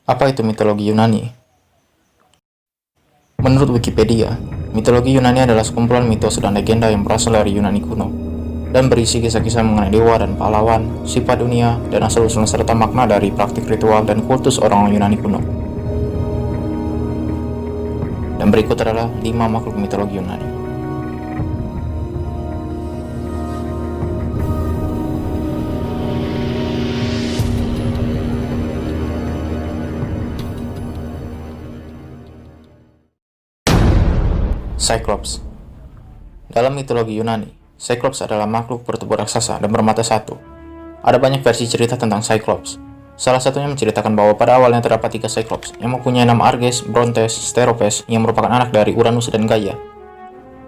Apa itu mitologi Yunani? Menurut Wikipedia, mitologi Yunani adalah sekumpulan mitos dan legenda yang berasal dari Yunani kuno dan berisi kisah-kisah mengenai dewa dan pahlawan, sifat dunia, dan asal-usul serta makna dari praktik ritual dan kultus orang Yunani kuno. Dan berikut adalah 5 makhluk mitologi Yunani. Cyclops. Dalam mitologi Yunani, Cyclops adalah makhluk bertubuh raksasa dan bermata satu. Ada banyak versi cerita tentang Cyclops. Salah satunya menceritakan bahwa pada awalnya terdapat 3 Cyclops yang mempunyai nama Arges, Brontes, Steropes yang merupakan anak dari Uranus dan Gaia.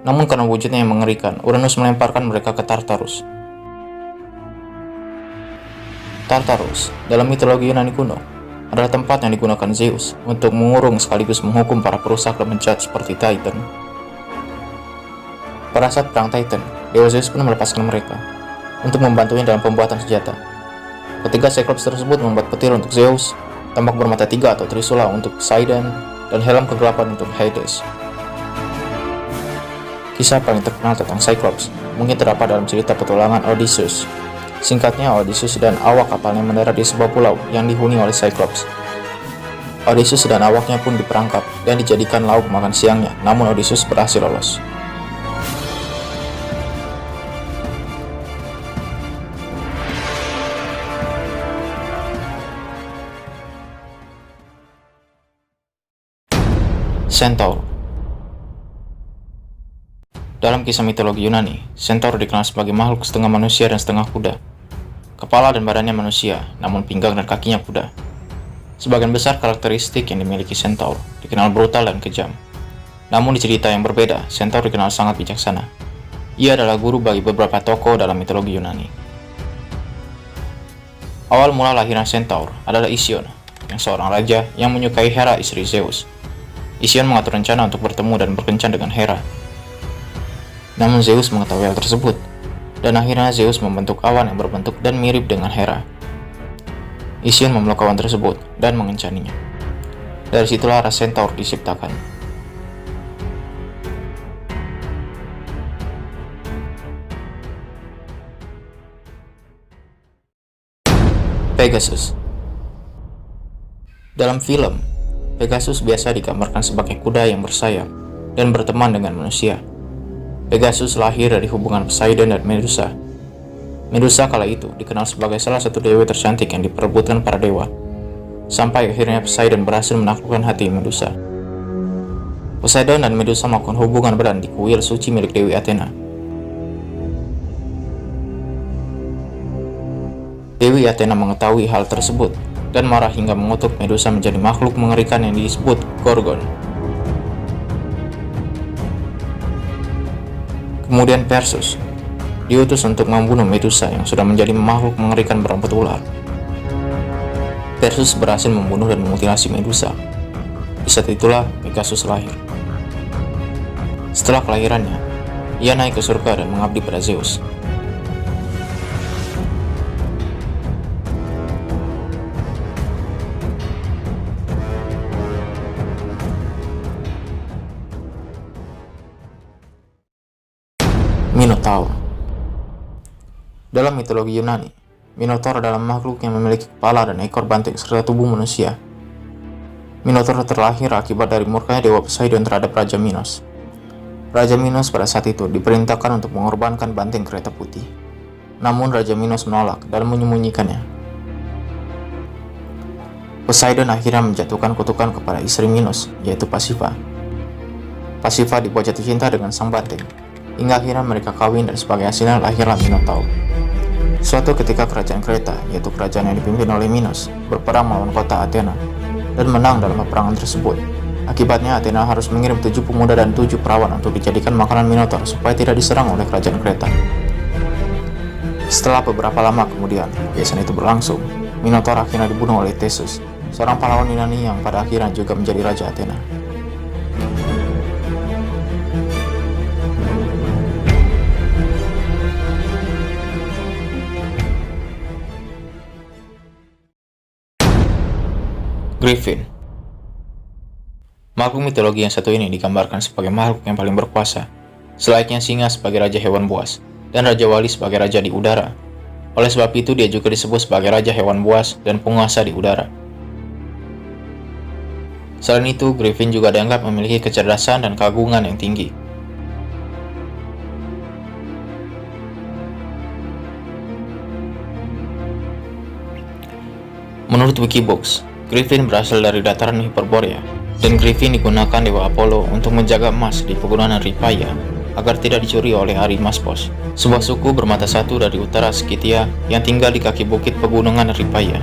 Namun karena wujudnya yang mengerikan, Uranus melemparkan mereka ke Tartarus. Tartarus, dalam mitologi Yunani kuno, adalah tempat yang digunakan Zeus untuk mengurung sekaligus menghukum para perusak dan menjahat seperti Titan. Pada saat perang Titan, Dewa Zeus pun melepaskan mereka untuk membantunya dalam pembuatan senjata. Ketiga Cyclops tersebut membuat petir untuk Zeus, tombak bermata 3 atau Trisula untuk Poseidon, dan helm kegelapan untuk Hades. Kisah paling terkenal tentang Cyclops mungkin terdapat dalam cerita petualangan Odysseus. Singkatnya, Odysseus dan awak kapalnya mendarat di sebuah pulau yang dihuni oleh Cyclops. Odysseus dan awaknya pun diperangkap dan dijadikan lauk makan siangnya, namun Odysseus berhasil lolos. Centaur. Dalam kisah mitologi Yunani, Centaur dikenal sebagai makhluk setengah manusia dan setengah kuda. Kepala dan badannya manusia, namun pinggang dan kakinya kuda. Sebagian besar karakteristik yang dimiliki Centaur dikenal brutal dan kejam. Namun di cerita yang berbeda, Centaur dikenal sangat bijaksana. Ia adalah guru bagi beberapa tokoh dalam mitologi Yunani. Awal mula lahirnya Centaur adalah Ision, yang seorang raja yang menyukai Hera istri Zeus. Ision mengatur rencana untuk bertemu dan berkencan dengan Hera. Namun Zeus mengetahui hal tersebut, dan akhirnya Zeus membentuk awan yang berbentuk dan mirip dengan Hera. Ision memeluk awan tersebut dan mengencaninya. Dari situlah ras Centaur diciptakan. Pegasus. Dalam film, Pegasus biasa digambarkan sebagai kuda yang bersayap dan berteman dengan manusia. Pegasus lahir dari hubungan Poseidon dan Medusa. Medusa kala itu dikenal sebagai salah satu dewi tercantik yang diperebutkan para dewa, sampai akhirnya Poseidon berhasil menaklukkan hati Medusa. Poseidon dan Medusa melakukan hubungan badan di kuil suci milik Dewi Athena. Dewi Athena mengetahui hal tersebut dan marah hingga mengutuk Medusa menjadi makhluk mengerikan yang disebut Gorgon. Kemudian Perseus diutus untuk membunuh Medusa yang sudah menjadi makhluk mengerikan berambut ular. Perseus berhasil membunuh dan memutilasi Medusa. Di saat itulah Pegasus lahir. Setelah kelahirannya, ia naik ke surga dan mengabdi pada Zeus. Minotaur. Dalam mitologi Yunani, Minotaur adalah makhluk yang memiliki kepala dan ekor banteng serta tubuh manusia. Minotaur terlahir akibat dari murkanya dewa Poseidon terhadap Raja Minos. Raja Minos pada saat itu diperintahkan untuk mengorbankan banteng kereta putih. Namun Raja Minos menolak dan menyembunyikannya. Poseidon akhirnya menjatuhkan kutukan kepada istri Minos, yaitu Pasifa. Pasifa dibuat jatuh cinta dengan sang banteng, hingga akhirnya mereka kawin dan sebagai hasilnya lahirlah Minotaur. Suatu ketika kerajaan Kreta, yaitu kerajaan yang dipimpin oleh Minos, berperang melawan kota Athena dan menang dalam peperangan tersebut. Akibatnya Athena harus mengirim 7 pemuda dan 7 perawan untuk dijadikan makanan Minotaur supaya tidak diserang oleh kerajaan Kreta. Setelah beberapa lama kemudian, kebiasaan itu berlangsung, Minotaur akhirnya dibunuh oleh Theseus, seorang pahlawan Yunani yang pada akhirnya juga menjadi Raja Athena. Griffin. Makhluk mitologi yang satu ini digambarkan sebagai makhluk yang paling berkuasa, selayaknya singa sebagai raja hewan buas, dan Raja Wali sebagai raja di udara. Oleh sebab itu dia juga disebut sebagai raja hewan buas dan penguasa di udara. Selain itu, Griffin juga dianggap memiliki kecerdasan dan keagungan yang tinggi. Menurut Wikibox, Griffin berasal dari dataran Hyperborea, dan Griffin digunakan Dewa Apollo untuk menjaga emas di pegunungan Ripaya agar tidak dicuri oleh Arimaspos, sebuah suku bermata satu dari utara Skythia yang tinggal di kaki bukit pegunungan Ripaya.